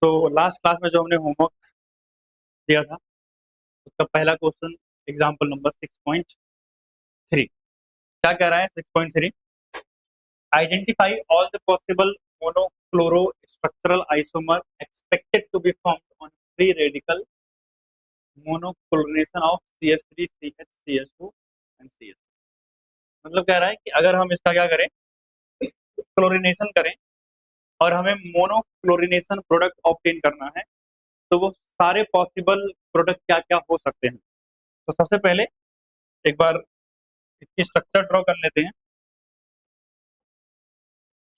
तो last class में जो हमने होमवर्क दिया था उसका पहला क्वेश्चन एग्जाम्पल नंबर 6.3 क्या कह रहा है? 6.3 identify all the possible monochloro structural isomer expected to be formed on free radical monochlorination of CH3 CH CH2 and CH। मतलब कह रहा है कि अगर हम इसका क्या करें, क्लोरिनेशन करें और हमें मोनोक्लोरिनेशन प्रोडक्ट ऑब्टेन करना है तो वो सारे पॉसिबल प्रोडक्ट क्या क्या हो सकते हैं। तो सबसे पहले एक बार इसकी स्ट्रक्चर ड्रॉ कर लेते हैं।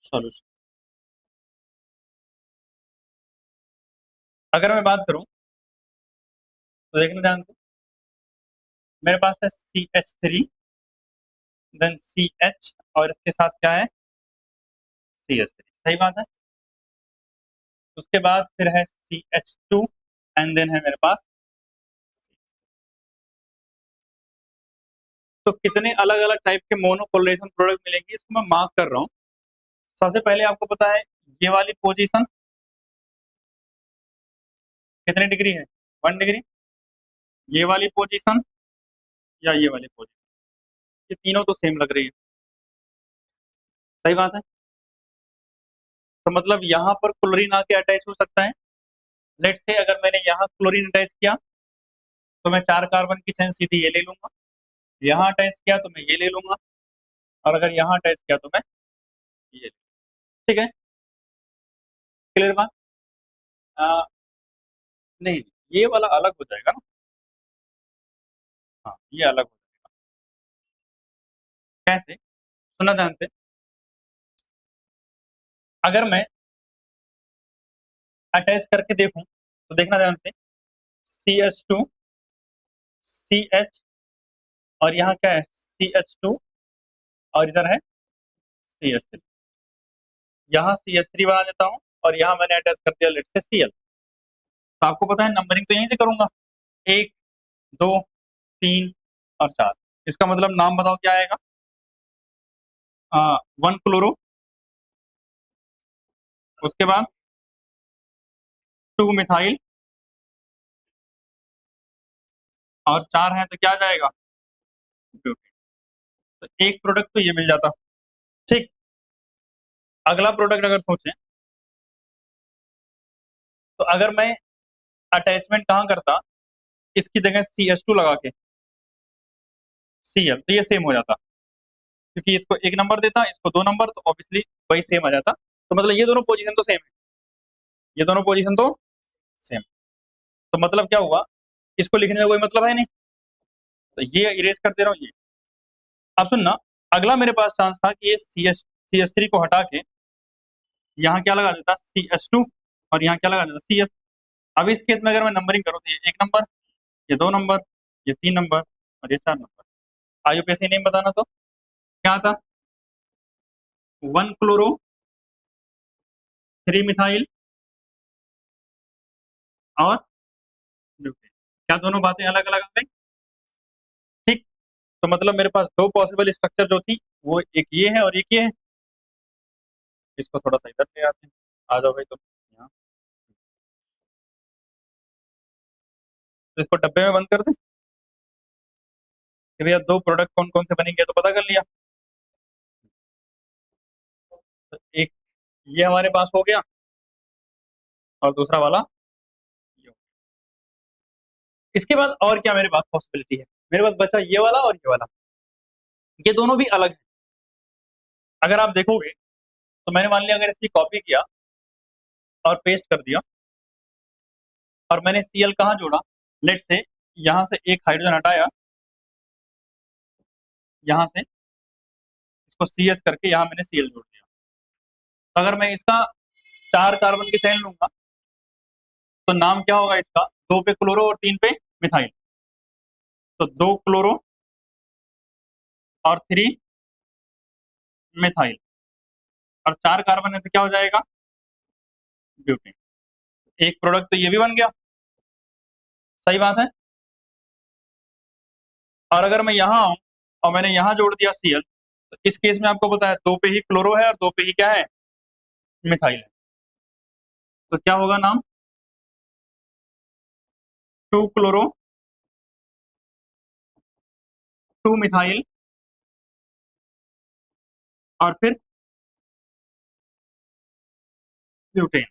सॉल्यूशन अगर मैं बात करूं तो देखना ध्यान से, मेरे पास है CH3 देन CH और इसके साथ क्या है CH3, सही बात है। उसके बाद फिर है CH2 एंड देन है मेरे पास। तो कितने अलग अलग टाइप के मोनोपोलराइजेशन प्रोडक्ट मिलेंगे इसको मैं मार्क कर रहा हूँ। सबसे पहले आपको पता है ये वाली पोजीशन कितने डिग्री है, 1 डिग्री। ये वाली पोजीशन या ये वाली पोजीशन, ये तीनों तो सेम लग रही है, सही बात है। तो मतलब यहाँ पर क्लोरीन आके अटैच हो सकता है। लेट से अगर मैंने यहाँ क्लोरीन अटैच किया तो मैं 4 कार्बन की चेन सीधी ये ले लूंगा, यहाँ अटैच किया तो मैं ये ले लूंगा, और अगर यहाँ अटैच किया तो मैं ये। ठीक है, क्लियर बात? आ, नहीं, ये वाला अलग हो जाएगा ना। हाँ, ये अलग हो जाएगा। कैसे? सुना ध्यान से, अगर मैं अटैच करके देखूं तो देखना ध्यान से, CH2 CH और यहाँ क्या है CH2 और इधर है CH3। यहाँ CH3 बना देता हूँ और यहाँ मैंने अटैच कर दिया लेट से Cl। तो आपको पता है नंबरिंग तो यहीं से करूंगा, 1 2 3 और 4। इसका मतलब नाम बताओ क्या आएगा? 1 क्लोरो, उसके बाद 2 मिथाइल और 4 है तो क्या आ जाएगा? ब्यूटेन। तो एक प्रोडक्ट तो ये मिल जाता। ठीक, अगला प्रोडक्ट अगर सोचें तो अगर मैं अटैचमेंट कहाँ करता, इसकी जगह CH2 लगा के Cl, तो ये सेम हो जाता, क्योंकि इसको 1 नंबर देता इसको 2 नंबर, तो ऑब्वियसली वही सेम आ जाता। तो मतलब ये दोनों पोजीशन तो सेम है, ये दोनों पोजीशन तो सेम। तो मतलब क्या हुआ, इसको लिखने का कोई मतलब है नहीं, तो ये इरेज कर दे रहा हूँ ये। अब सुनना, अगला मेरे पास चांस था कि ये CH3 को हटा के यहाँ क्या लगा देता CH2 और यहाँ क्या लगा देता Cl। अब इस केस में अगर मैं नंबरिंग करूँ तो ये 1 नंबर, ये 2 नंबर, ये 3 नंबर और ये 4 नंबर। IUPAC नेम बताना तो क्या था? 1 क्लोरो 3 मिथाइल और ब्यूटेन। क्या दोनों बातें अलग अलग आ गई? ठीक, तो मतलब मेरे पास दो पॉसिबल स्ट्रक्चर जो थी वो एक ये है और एक ये है। इसको थोड़ा सा इधर ले आते हैं, आ जाओ भाई तुम यहाँ। तो इसको डब्बे में बंद कर दें कि भैया दो प्रोडक्ट कौन कौन से बनेंगे, तो पता कर लिया। तो एक ये हमारे पास हो गया और दूसरा वाला ये हो गया। इसके बाद और क्या मेरे पास पॉसिबिलिटी है? मेरे पास बचा ये वाला और ये वाला, ये दोनों भी अलग है। अगर आप देखोगे तो मैंने मान लिया अगर इसकी कॉपी किया और पेस्ट कर दिया और मैंने Cl कहाँ जोड़ा, लेट से यहाँ से एक हाइड्रोजन हटाया, यहाँ से इसको CS करके यहाँ मैंने Cl जोड़ दिया। तो अगर मैं इसका 4 कार्बन की चेन लूंगा तो नाम क्या होगा इसका? 2 पे क्लोरो और 3 पे मिथाइल। तो 2 क्लोरो और 3 मिथाइल और 4 कार्बन है तो क्या हो जाएगा? ब्यूटेन। एक प्रोडक्ट तो ये भी बन गया, सही बात है। और अगर मैं यहाँ आऊं और मैंने यहाँ जोड़ दिया Cl, तो इस केस में आपको पता है 2 पे ही क्लोरो है और 2 पे ही क्या है? मिथाइल है। तो क्या होगा नाम? 2 क्लोरो 2 मिथाइल और फिर ब्यूटेन।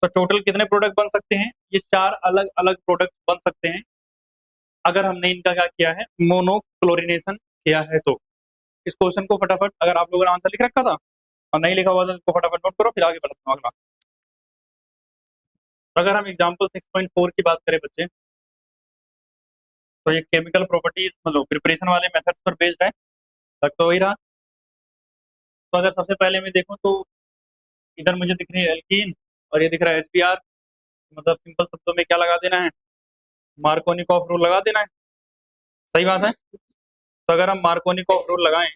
तो टोटल कितने प्रोडक्ट बन सकते हैं? ये 4 अलग अलग प्रोडक्ट बन सकते हैं अगर हमने इनका क्या किया है, मोनोक्लोरिनेशन किया है। तो इस क्वेश्चन को फटाफट, अगर आप लोगों ने आंसर लिख रखा था और नहीं लिखा हुआ था, तो फटाफट नोट करो, फिर आगे बढ़ते हैं अगला। तो अगर हम एग्जाम्पल 6.4 की बात करें बच्चे, तो ये केमिकल प्रॉपर्टीज मतलब प्रिपरेशन वाले मेथड्स पर बेस्ड है, तक तो वही रहा। तो अगर सबसे पहले मैं देखूं तो इधर मुझे दिख रही है एल्कीन और ये दिख रहा है एसबीआर। मतलब सिंपल शब्दों में क्या लगा देना है, मार्कोनिकॉफ रूल लगा देना है। सही बात है। तो अगर हम मार्कोनिकॉफ रूल लगाएं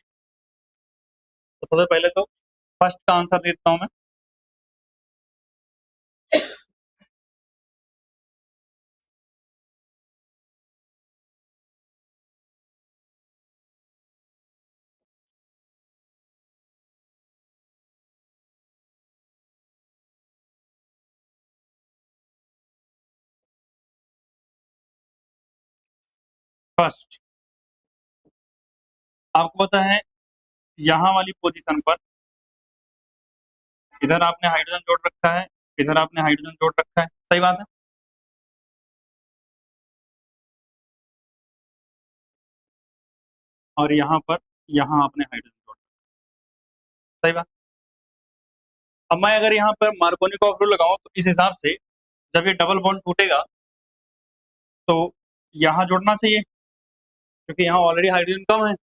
तो सबसे पहले तो फर्स्ट का आंसर देता हूं मैं। फर्स्ट, आपको पता है यहाँ वाली पोजीशन पर इधर आपने हाइड्रोजन जोड़ रखा है, इधर आपने हाइड्रोजन जोड़ रखा है। सही बात है। और यहाँ पर यहाँ आपने हाइड्रोजन जोड़ रखा है। सही बात। अब मैं अगर यहाँ पर मार्कोनिकॉफ रूल लगाऊं तो इस हिसाब से जब ये डबल बॉन्ड टूटेगा तो यहाँ जोड़ना चाहिए, क्योंकि यहाँ ऑलरेडी हाइड्रोजन कम है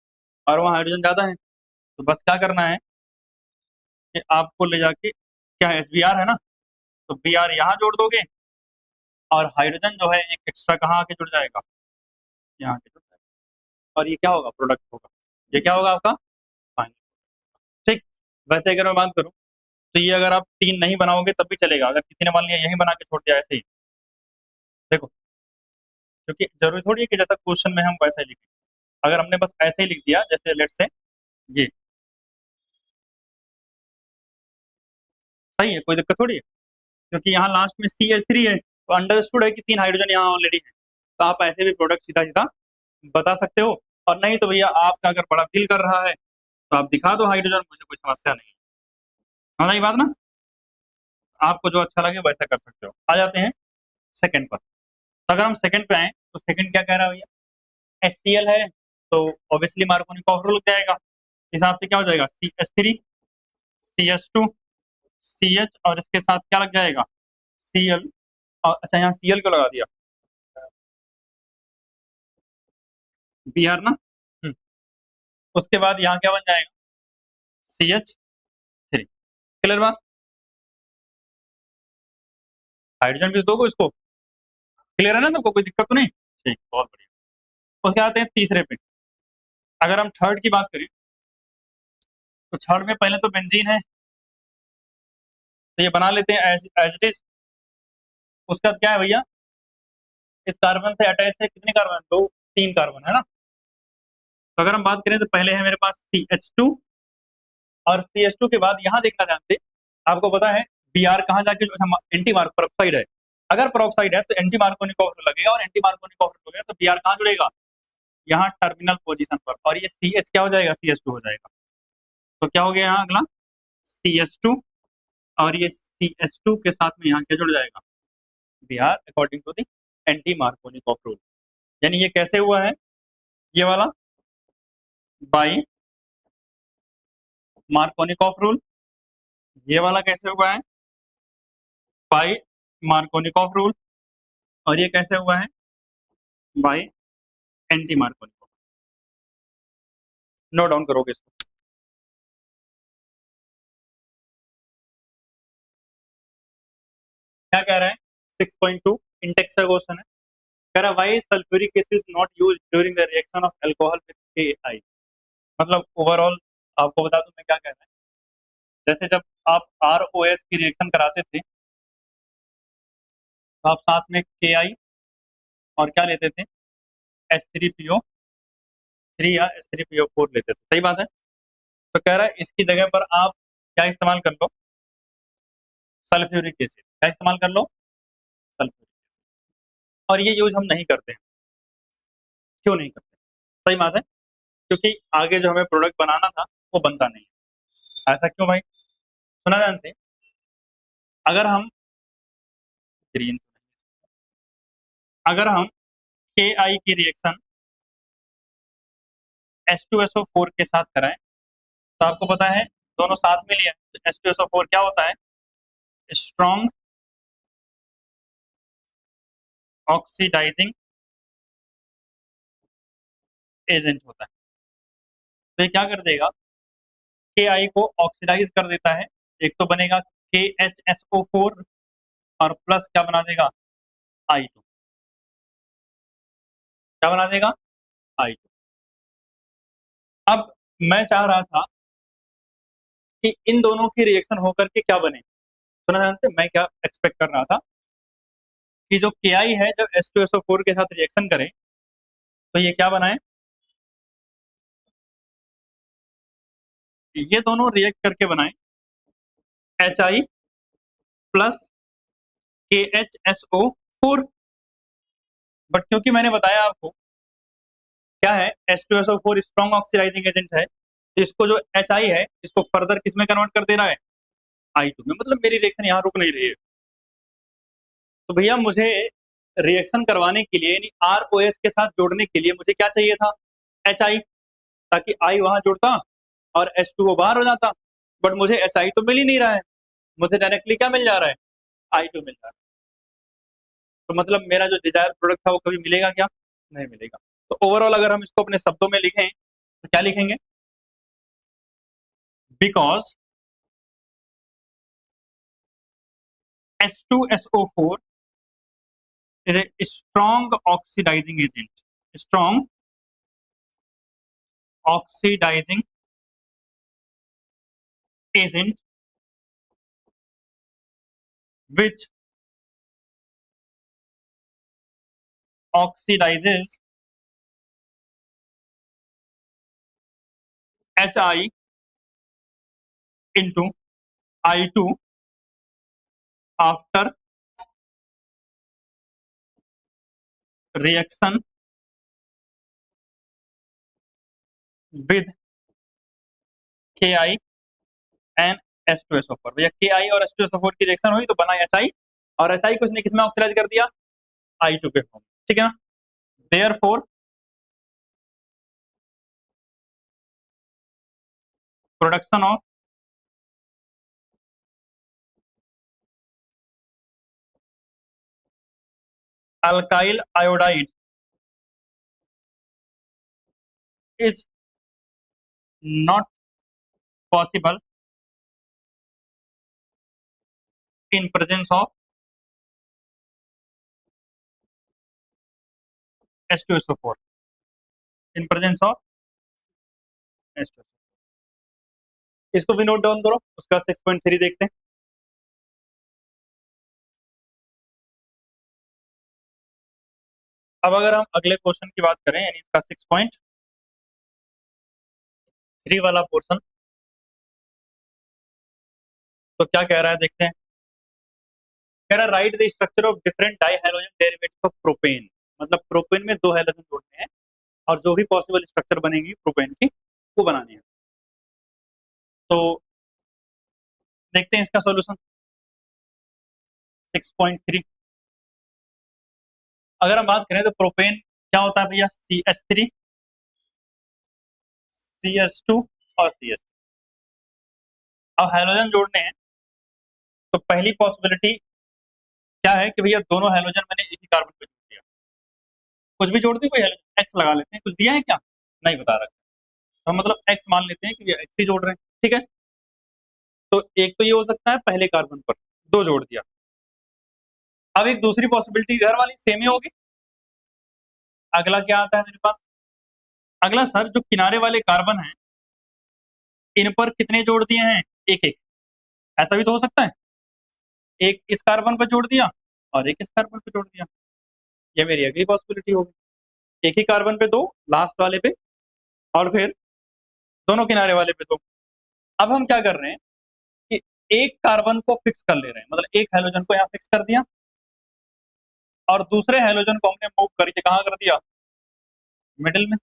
और वहाँ हाइड्रोजन ज्यादा है। तो बस क्या करना है कि आपको ले जाके, क्या एस बी आर है ना, तो बी आर यहाँ जोड़ दोगे और हाइड्रोजन जो है एक एक्स्ट्रा कहाँ आके जुड़ जाएगा, यहाँ आके जुड़ जाएगा। और ये क्या होगा, प्रोडक्ट होगा। ये क्या होगा आपका, फाइनल। ठीक। वैसे अगर मैं बात करूँ तो ये अगर आप 3 नहीं बनाओगे तब भी चलेगा, अगर किसी ने मान लिया यही बना के छोड़ दिया ऐसे ही। देखो, क्योंकि जरूरी थोड़ी है कि जैसा क्वेश्चन में हम वैसा ही लिखें। अगर हमने बस ऐसे ही लिख दिया, जैसे लेट से ये, सही है, कोई दिक्कत थोड़ी है। क्योंकि यहाँ लास्ट में CH3 है, तो अंडरस्टूड है कि 3 हाइड्रोजन यहाँ ऑलरेडी है। तो आप ऐसे भी प्रोडक्ट सीधा सीधा बता सकते हो। और नहीं तो भैया आपका अगर बड़ा दिल कर रहा है तो आप दिखा दो हाइड्रोजन, मुझे कोई समस्या नहीं है। समझ आई बात ना। आपको जो अच्छा लगे वैसा कर सकते हो। आ जाते हैं सेकंड पर। तो अगर हम सेकंड पे आए तो सेकंड क्या कह रहा है भैया, HCl है, तो ऑब्वियसली मार्कोनी का रूल जाएगा। इस हिसाब से क्या हो जाएगा, CH3 CH2 CH और इसके साथ क्या लग जाएगा, Cl। और अच्छा यहाँ Cl क्यों लगा दिया, Br ना। हम्म, उसके बाद यहाँ क्या बन जाएगा, CH3। क्लियर बात। हाइड्रोजन भी तो दोगे इसको। क्लियर है ना सबको, कोई दिक्कत तो नहीं। ठीक, बहुत बढ़िया। उसके आते हैं तीसरे पे। अगर हम थर्ड की बात करें तो थर्ड में पहले तो बेंजीन है, तो ये बना लेते हैं एज एज इट इज। उसके बाद क्या है भैया, इस कार्बन से अटैच है कितने कार्बन, 2 3 कार्बन है ना। तो अगर हम बात करें तो पहले है मेरे पास CH2, और CH2 के बाद यहाँ देखना जानते, आपको पता है Br कहाँ जाके एंटी मार्क परऑक्साइड है। अगर परऑक्साइड है तो एंटी मार्कोनिक ऑर्डर लगेगा, और एंटी मार्कोनिक ऑर्डर हो गया तो Br कहाँ जुड़ेगा, यहाँ टर्मिनल पोजीशन पर। और ये CH क्या हो जाएगा, CH2 हो जाएगा। तो क्या हो गया यहाँ अगला, CH2, और ये CH2 के साथ में यहाँ क्या जुड़ जाएगा, Br according to the anti Markovnikov of rule. यानी ये कैसे हुआ है, ये वाला बाई मार्कोनिक ऑफ रूल, ये वाला कैसे हुआ है, बाई मार्कोनिक ऑफ रूल, और ये कैसे हुआ है, by anti Markovnikov. Note down करोगे इसको। क्या कह रहा है, 6.2 इंटेक्स का क्वेश्चन है। कह रहा है why sulphuric acid not use during the reaction of alcohol with AI। मतलब ओवरऑल आपको बता दूं मैं क्या कह रहा है। जैसे जब आप ROH की रिएक्शन कराते थे तो आप साथ में KI और क्या लेते थे, H3PO3 या H3PO4 लेते थे। सही बात है। तो कह रहा है इसकी जगह पर आप क्या इस्तेमाल कर लो, सल्फ्यूरिक एसिड। क्या इस्तेमाल कर लो, सल्फ्यूरिक एसिड। और ये यूज हम नहीं करते हैं। क्यों नहीं करते? सही बात है, क्योंकि आगे जो हमें प्रोडक्ट बनाना था वो बनता नहीं है। ऐसा क्यों भाई? सुना जानते हैं, अगर हम ग्रीन अगर हम के आई की रिएक्शन H2SO4 के साथ कराएं, तो आपको पता है दोनों साथ में लिया तो H2SO4 क्या होता है? स्ट्रॉन्ग ऑक्सीडाइजिंग एजेंट होता है। तो ये क्या कर देगा? के आई को ऑक्सीडाइज कर देता है। एक तो बनेगा KHSO4 और प्लस क्या बना देगा? I2। क्या बना देगा? I2। अब मैं चाह रहा था कि इन दोनों की रिएक्शन होकर के क्या बने। सुना जानते मैं क्या एक्सपेक्ट कर रहा था कि जो KI है जब H2SO4 के साथ रिएक्शन करे तो ये क्या बनाए? ये दोनों रिएक्ट करके बनाए HI प्लस KHSO4। बट क्योंकि मैंने बताया आपको क्या है, H2SO4 स्ट्रॉन्ग ऑक्सीडाइजिंग एजेंट है, तो इसको जो HI है इसको फर्दर किस में कन्वर्ट कर दे रहा है? I2 में। मतलब मेरी रिएक्शन यहाँ रुक नहीं रही है। तो भैया मुझे रिएक्शन करवाने के लिए यानी ROH के साथ जोड़ने के लिए मुझे क्या चाहिए था? HI, ताकि I वहां जुड़ता और H2O बाहर हो जाता। बट मुझे HI तो मिल ही नहीं रहा है, मुझे डायरेक्टली क्या मिल जा रहा है? I2 मिल रहा है। तो मतलब मेरा जो डिजायर प्रोडक्ट था वो कभी मिलेगा क्या? नहीं मिलेगा। तो ओवरऑल अगर हम इसको अपने शब्दों में लिखें तो क्या लिखेंगे? Because H2SO4 is a strong oxidizing agent. Strong oxidizing agent which oxidizes HI into I2 after reaction with KI and H2SO4। भैया KI और H2SO4 की रिएक्शन हुई तो बना HI, और HI को इसने किसमें ऑक्सीडाइज कर दिया? I2 के फॉर्म। ठीक है ना? Therefore production of alkyl iodide is not possible in presence of H2SO4। in presence of H2SO4। इसको भी नोट डाउन करो, उसका 6.3 देखते हैं। अब अगर हम अगले क्वेश्चन की बात करें यानी इसका 6.3 वाला पोर्शन, तो क्या कह रहा है देखते हैं। कह रहा है write the structure of different di halogen derivative of propane. मतलब प्रोपेन में दो हैलोजन जोड़ने हैं और जो भी पॉसिबल स्ट्रक्चर बनेगी प्रोपेन की वो बनानी है। तो देखते हैं इसका सॉल्यूशन 6.3। अगर हम बात करें तो प्रोपेन क्या होता है भैया? CH3 CH2 और CH। अब हैलोजन जोड़ने हैं तो पहली पॉसिबिलिटी क्या है कि भैया दोनों हैलोजन मैंने एक ही कार्बन पे जोड़ दिया। कुछ भी जोड़ दी, कोई हैलोजन एक्स लगा लेते हैं, कुछ दिया है क्या? नहीं बता रहा। तो मतलब एक्स मान लेते हैं कि एक्स ही जोड़ रहे हैं। ठीक है, तो एक तो ये हो सकता है पहले कार्बन पर दो जोड़ दिया। अब एक दूसरी पॉसिबिलिटी इधर वाली सेम ही होगी। अगला क्या आता है मेरे पास? अगला सर जो किनारे वाले कार्बन हैं इन पर कितने जोड़ दिए हैं? एक एक। ऐसा भी तो हो सकता है, एक इस कार्बन पर जोड़ दिया और एक इस कार्बन पे जोड़ दिया। ये मेरी अगली पॉसिबिलिटी होगी। एक ही कार्बन पे दो, लास्ट वाले पे, और फिर दोनों किनारे वाले पे दो। अब हम क्या कर रहे हैं कि एक कार्बन को फिक्स कर ले रहे हैं, मतलब एक हाइड्रोजन को यहाँ फिक्स कर दिया और दूसरे हेलोजन को हमने मूव करके कहाँ कर दिया, मिडिल में।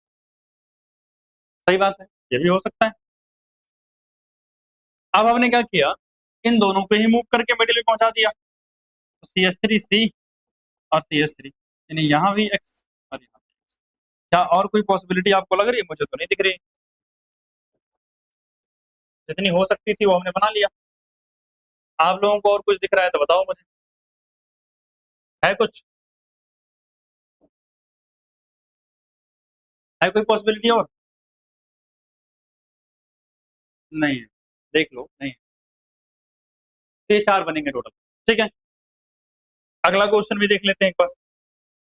सही बात है, ये भी हो सकता है। अब हमने क्या किया, इन दोनों को ही मूव करके मिडिल में पहुंचा दिया, तो CH3C और CH3, यानी यहाँ भी X और यहाँ भी X। क्या और कोई पॉसिबिलिटी आपको लग रही है? मुझे तो नहीं दिख रही। जितनी हो सकती थी वो हमने बना लिया। आप लोगों को और कुछ दिख रहा है तो बताओ मुझे, है कुछ, है कोई पॉसिबिलिटी और? नहीं है, देख लो, नहीं है। तो ये 4 बनेंगे टोटल। ठीक है, अगला क्वेश्चन भी देख लेते हैं एक बार,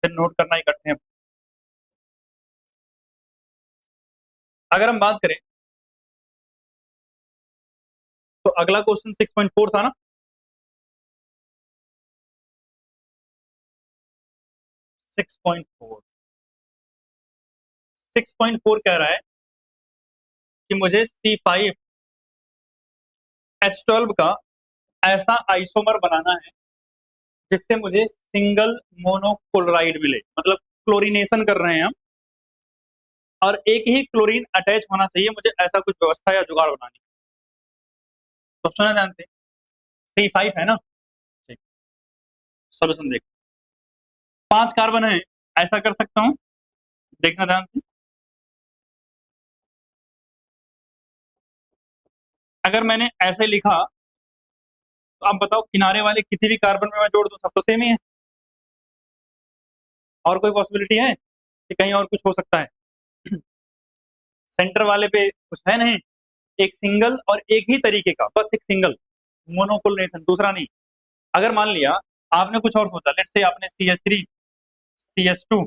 फिर नोट करना इकट्ठे हैं। अगर हम बात करें तो अगला क्वेश्चन 6.4 था ना। 6.4, 6.4 कह रहा है कि मुझे C5H12 का ऐसा आइसोमर बनाना है जिससे मुझे सिंगल मोनोक्लोराइड मिले, मतलब क्लोरीनेशन कर रहे हैं हम, और एक ही क्लोरीन अटैच होना चाहिए, मुझे ऐसा कुछ व्यवस्था या जुगाड़ बनानी है। तो सुना जानते हैं, C5 है ना। ठीक, सोल्यूशन देख, 5 कार्बन है, ऐसा कर सकता हूं, देखना ध्यान से। अगर मैंने ऐसे लिखा तो अब बताओ, किनारे वाले किसी भी कार्बन में मैं जोड़ दूं, सब तो सेम ही है। और कोई पॉसिबिलिटी है कि कहीं और कुछ हो सकता है? सेंटर वाले पे कुछ है नहीं, एक सिंगल और एक ही तरीके का, बस एक सिंगल मोनोक्लोनेशन, दूसरा नहीं। अगर मान लिया आपने कुछ और सोचा, लेट्स से आपने CH3 CH2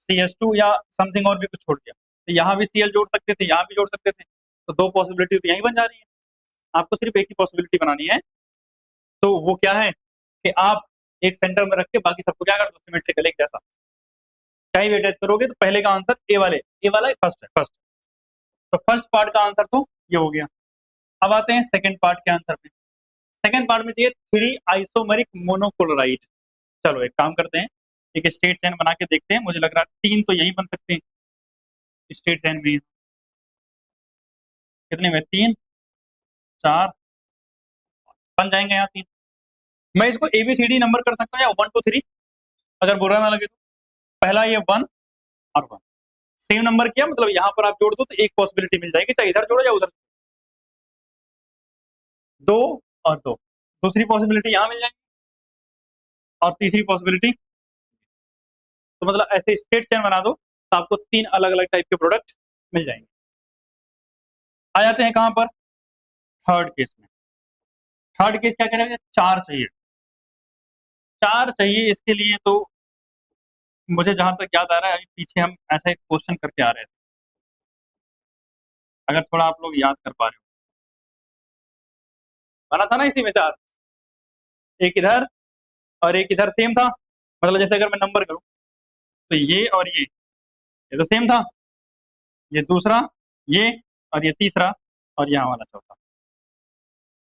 CH2 या समथिंग और भी कुछ छोड़ दिया, तो यहाँ भी Cl जोड़ सकते थे, यहाँ भी जोड़ सकते थे, तो 2 पॉसिबिलिटी तो यहीं बन जा रही है। आपको सिर्फ एक ही पॉसिबिलिटी बनानी है, तो वो क्या है कि आप एक सेंटर में रख के बाकी सबको क्या कर दो, सिमेट्रिकल एक जैसा। कहीं भी अटैच करोगे तो पहले का आंसर ए वाला फर्स्ट है, फर्स्ट। तो फर्स्ट पार्ट का आंसर तो ये हो गया। अब आते हैं सेकंड पार्ट के आंसर पे। सेकंड पार्ट में चाहिए 3 आइसोमेरिक मोनोक्लोराइड। चलो एक काम करते हैं, एक स्ट्रेट चेन बना के देखते हैं, मुझे लग रहा है 3 तो यही बन सकते हैं स्ट्रेट चेन में। कितने में, 3 4 बन जाएंगे यहाँ 3। मैं इसको ABCD नंबर कर सकता हूँ या 1 2 3, अगर बुरा ना लगे तो। पहला ये 1 और 1 सेम नंबर किया, मतलब यहाँ पर आप जोड़ दो तो एक पॉसिबिलिटी मिल जाएगी, चाहे इधर जोड़ो या उधर। 2 और 2, दूसरी पॉसिबिलिटी यहाँ मिल जाएगी, और तीसरी पॉसिबिलिटी। तो मतलब ऐसे स्ट्रेट चेन बना दो तो आपको 3 अलग अलग टाइप के प्रोडक्ट मिल जाएंगे। आ जाते हैं कहां पर, थर्ड केस में। थर्ड केस क्या करेंगे, 4 चाहिए। 4 चाहिए, इसके लिए तो मुझे जहां तक याद आ रहा है, अभी पीछे हम ऐसा एक क्वेश्चन करके आ रहे थे, अगर थोड़ा आप लोग याद कर पा रहे हो। बना था ना इसी में 4, एक इधर और एक इधर सेम था, मतलब जैसे अगर मैं नंबर करूं तो ये और ये तो सेम था, ये दूसरा, ये और ये तीसरा, और यहाँ वाला चौथा।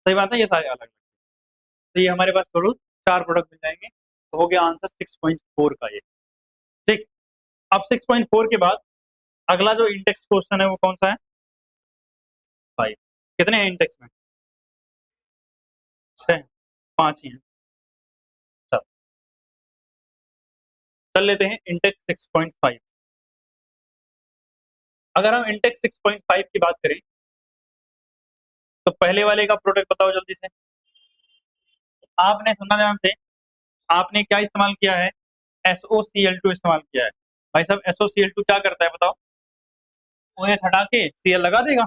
सही बात है, ये सारे अलग। तो ये हमारे पास टोटल 4 प्रोडक्ट मिल जाएंगे, तो हो गया आंसर 6.4 का ये। ठीक, अब 6.4 के बाद अगला जो इंडेक्स क्वेश्चन है वो कौन सा है, 5। कितने हैं इंडेक्स में, 6, 5 ही हैं। चल चल लेते हैं इंडेक्स 6.5। अगर हम इंडेक्स 6.5 की बात करें तो पहले वाले का प्रोडक्ट बताओ जल्दी से। आपने सुना ध्यान से, आपने क्या इस्तेमाल किया है, SOCl2 इस्तेमाल किया है। भाई साहब SOCl2 क्या करता है बताओ, OH हटा के Cl लगा देगा।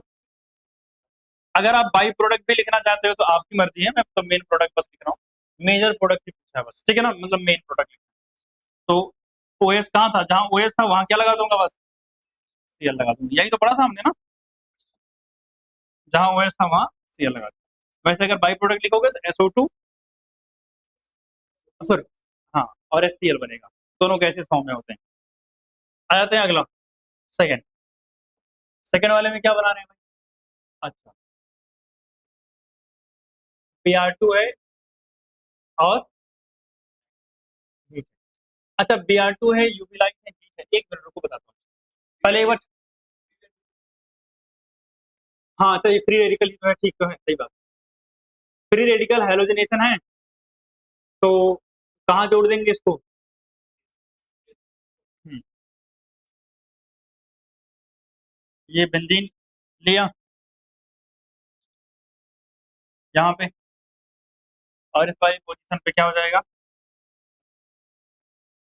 अगर आप बाई प्रोडक्ट भी लिखना चाहते हो तो आपकी मर्जी है, मैं तो मेन प्रोडक्ट बस लिख रहा हूँ, मेजर प्रोडक्ट ही पूछा है बस, ठीक है ना, मतलब मेन प्रोडक्ट। तो OH कहाँ था, जहां OH था वहां क्या लगा दूंगा, बस Cl लगा दूंगा, यही तो पढ़ा था हमने ना, जहां OH था वहां Cl लगा दूंगा। वैसे अगर बाई प्रोडक्ट लिखोगे तो SO2, सॉरी, हाँ, और HCl बनेगा, दोनों गैसेस फॉर्म में होते हैं। आ जाते हैं अगला, सेकंड। सेकंड वाले में क्या बना रहे हैं भाई, अच्छा, Pr2 है और अच्छा Br2 है, यूवी लाइट है, हीट है। एक मिनट रुको बताता हूँ पहले एक बार। हाँ अच्छा, ये फ्री रेडिकल तो है, ठीक तो है, सही बात। फ्री रेडिकल हेलोजनेशन है, तो कहाँ जोड़ देंगे इसको? हम्म, ये बेंजीन लिया यहाँ पे, और इस वाली पोजीशन पे क्या हो जाएगा?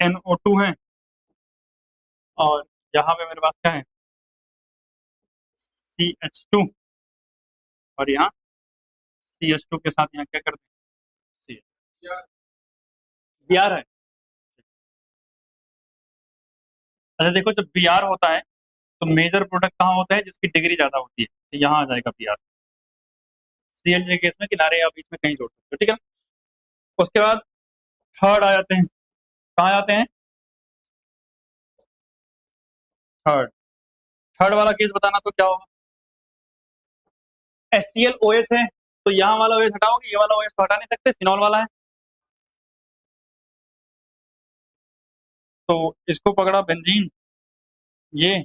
NO2 है, और यहाँ पे मेरे पास क्या है? CH2, और यहाँ CH2 के साथ यहाँ क्या कर दें? Br है। अच्छा देखो, जब Br होता है तो मेजर प्रोडक्ट कहाँ होता है जिसकी डिग्री ज्यादा होती है, तो यहाँ आ जाएगा Br। Cl के केस में किनारे या बीच में कहीं जोड़ सकते हो, ठीक है। उसके बाद थर्ड आ जाते हैं, कहाँ आते हैं? थर्ड। थर्ड वाला केस बताना तो क्या होगा? HClOH है, तो यहाँ वाला OH हटाओगे, ये वाला OH तो हटा नहीं सकते, फिनॉल वाला है। तो इसको पकड़ा बेंजीन, ये,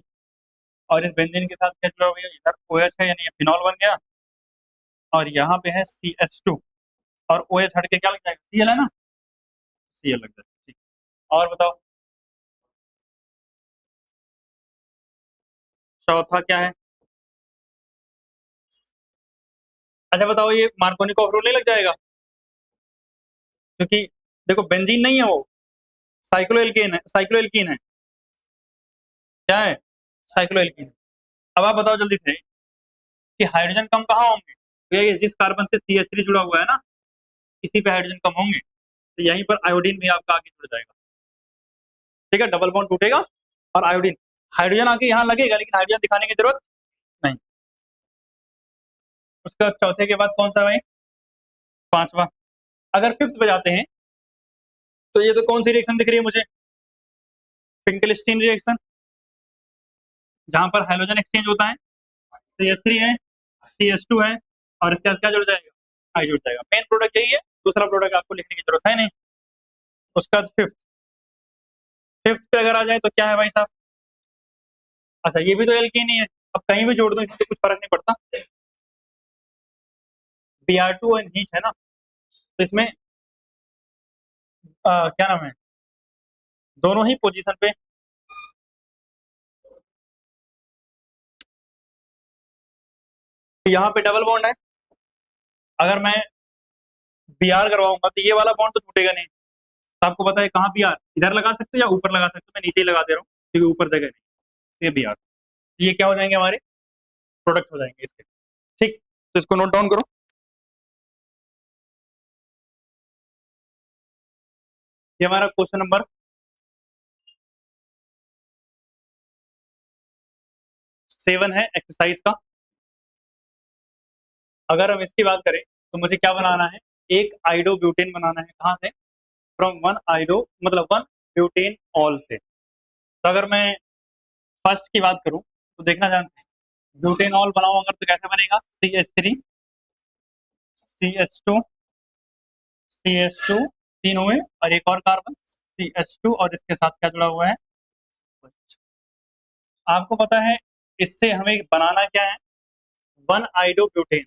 और इस बेंजीन के साथ क्या जुड़ा हुआ है? इधर OH है, यानी ये फिनॉल बन गया, और यहाँ पे है CH2, और OH हट के क्या लग जाएगा? Cl है ना, Cl लग जाएगा, ठीक। और बताओ चौथा क्या है? अच्छा बताओ, ये मार्कोनिकॉफ रूल नहीं लग जाएगा? क्योंकि देखो बेंजीन नहीं है वो, साइक्लोएल्केन है, साइक्लोएल्कीन है। क्या है? साइक्लोएल्कीन। अब आप बताओ जल्दी से कि हाइड्रोजन कम कहाँ होंगे? तो ये जिस कार्बन से CH3 जुड़ा हुआ है ना, इसी पे हाइड्रोजन कम होंगे, तो यहीं पर आयोडीन भी आपका आगे जुड़ जाएगा, ठीक है। डबल बॉन्ड टूटेगा, और आयोडीन, हाइड्रोजन आके यहाँ लगेगा, लेकिन हाइड्रोजन दिखाने की जरूरत नहीं। उसके बाद चौथे के बाद कौन सा भाई? पांचवा। अगर फिफ्थ पे जाते हैं, तो ये तो कौन सी रिएक्शन दिख रही है मुझे? फिंकलस्टीन रिएक्शन, जहां पर हाइड्रोजन एक्सचेंज होता है। CH3 है, CH2 है, और इसके बाद क्या जुड़ जाएगा? आई जुड़ जाएगा। मेन प्रोडक्ट यही है, दूसरा प्रोडक्ट आपको लिखने की जरूरत है नहीं। उसके बाद फिफ्थ। फिफ्थ पे अगर आ जाए तो क्या है भाई साहब? अच्छा ये भी तो एल्कीन ही है, अब कहीं भी जोड़ दो, इससे कुछ फर्क नहीं पड़ता। Br2 और हीट है ना, तो इसमें क्या नाम है, दोनों ही पोजीशन पे यहाँ पे डबल बॉन्ड है। अगर मैं Br करवाऊंगा तो ये वाला बॉन्ड तो छूटेगा नहीं। तो आपको पता है कहाँ Br, इधर लगा सकते हो या ऊपर लगा सकते हो, मैं नीचे ही लगा दे रहा हूँ क्योंकि ऊपर जगह नहीं। ये Br, ये क्या हो जाएंगे? हमारे प्रोडक्ट हो जाएंगे इसके, ठीक। तो इसको नोट डाउन करो। ये हमारा क्वेश्चन नंबर 7 है एक्सरसाइज का। अगर हम इसकी बात करें तो मुझे क्या बनाना है? एक आइडो ब्यूटेन बनाना है, कहाँ से? फ्रॉम वन आइडो, मतलब वन ब्यूटेन ऑल से। तो अगर मैं फर्स्ट की बात करूं तो देखना जानते हैं, ब्यूटेन ऑल बनाओ अगर तो कैसे बनेगा? CH3, CH2, CH2, तीन हुए, और एक और कार्बन CH2, और इसके साथ क्या जुड़ा हुआ है? आपको पता है इससे हमें बनाना क्या है? वन आइडो ब्यूटेन,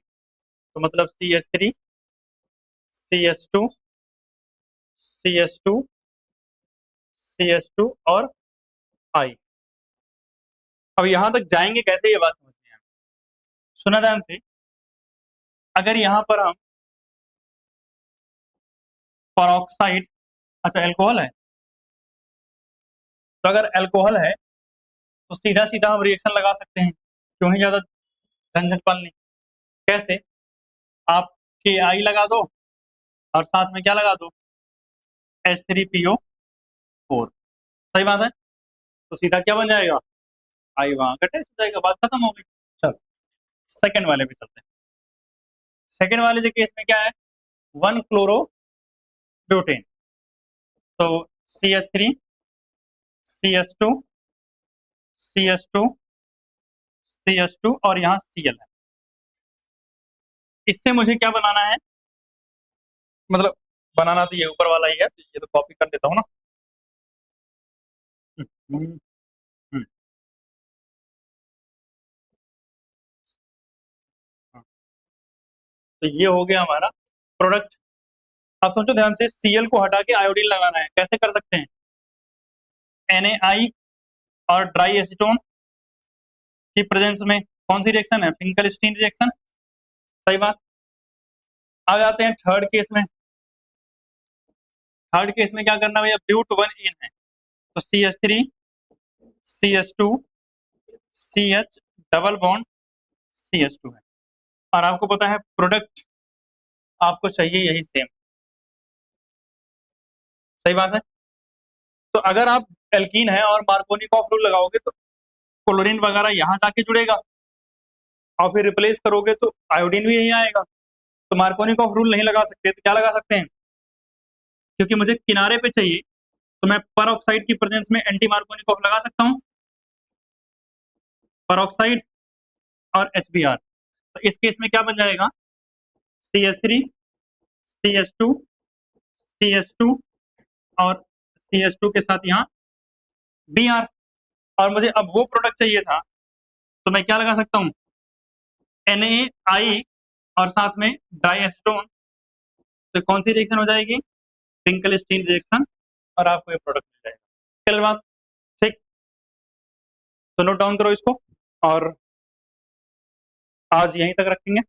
तो मतलब CH3, CH2, CH2, CH2 और I। अब यहां तक जाएंगे कैसे, ये बात समझते हैं। सुना ध्यान से, अगर यहाँ पर हम परऑक्साइड, अच्छा अल्कोहल है, तो अगर अल्कोहल है तो सीधा सीधा हम रिएक्शन लगा सकते हैं, क्यों ही ज्यादा झंझट पालनी। कैसे? आप KI लगा दो, और साथ में क्या लगा दो? H3PO4। सही बात है, तो सीधा क्या बन जाएगा? आई वहां का टेस्ट हो जाएगा, बात खत्म हो गई। चलो सेकंड वाले पे चलते हैं। सेकंड वाले जो केस में क्या है? वन क्लोरो ब्यूटेन, तो CH3, CH2, CH2, CH2, और यहाँ Cl है। इससे मुझे क्या बनाना है? मतलब बनाना तो ये ऊपर वाला ही है, तो ये तो कॉपी कर देता हूँ ना। हम्म, हम्म, हाँ। तो ये हो गया हमारा प्रोडक्ट। अब सोचो ध्यान से, Cl को हटा के आयोडीन लगाना है, कैसे कर सकते हैं? NaI और ड्राई एसीटोन की प्रेजेंस में कौन सी रिएक्शन है? Finkelstein reaction. सही बात। आ जाते हैं थर्ड केस में। थर्ड केस में क्या करना है भैया? ब्यूट वन इन है, तो CH3 CH2 CH double bond CH2 है। और आपको पता है प्रोडक्ट आपको चाहिए यही सेम। सही बात है। तो अगर आप एल्कीन है और मार्कोनिकॉफ रूल लगाओगे तो क्लोरीन वगैरह यहाँ जाके जुड़ेगा, और फिर रिप्लेस करोगे तो आयोडीन भी यहीं आएगा। तो मार्कोनिकॉफ रूल नहीं लगा सकते, तो क्या लगा सकते हैं? क्योंकि मुझे किनारे पे चाहिए, तो मैं पर ऑक्साइड की प्रेजेंस में एंटी मार्कोनिकॉफ लगा सकता हूँ, पर ऑक्साइड और HBr। तो इस केस में क्या बन जाएगा? CH3 CH2 CH2 और CH2 के साथ यहाँ Br। और मुझे अब वो प्रोडक्ट चाहिए था, तो मैं क्या लगा सकता हूँ? NaI और साथ में डाई एसीटोन। तो कौन सी रिएक्शन हो जाएगी? Finkelstein reaction. और आपको ये प्रोडक्ट मिल जाएगा। चल बात ठीक। तो नोट डाउन करो इसको, और आज यहीं तक रखेंगे।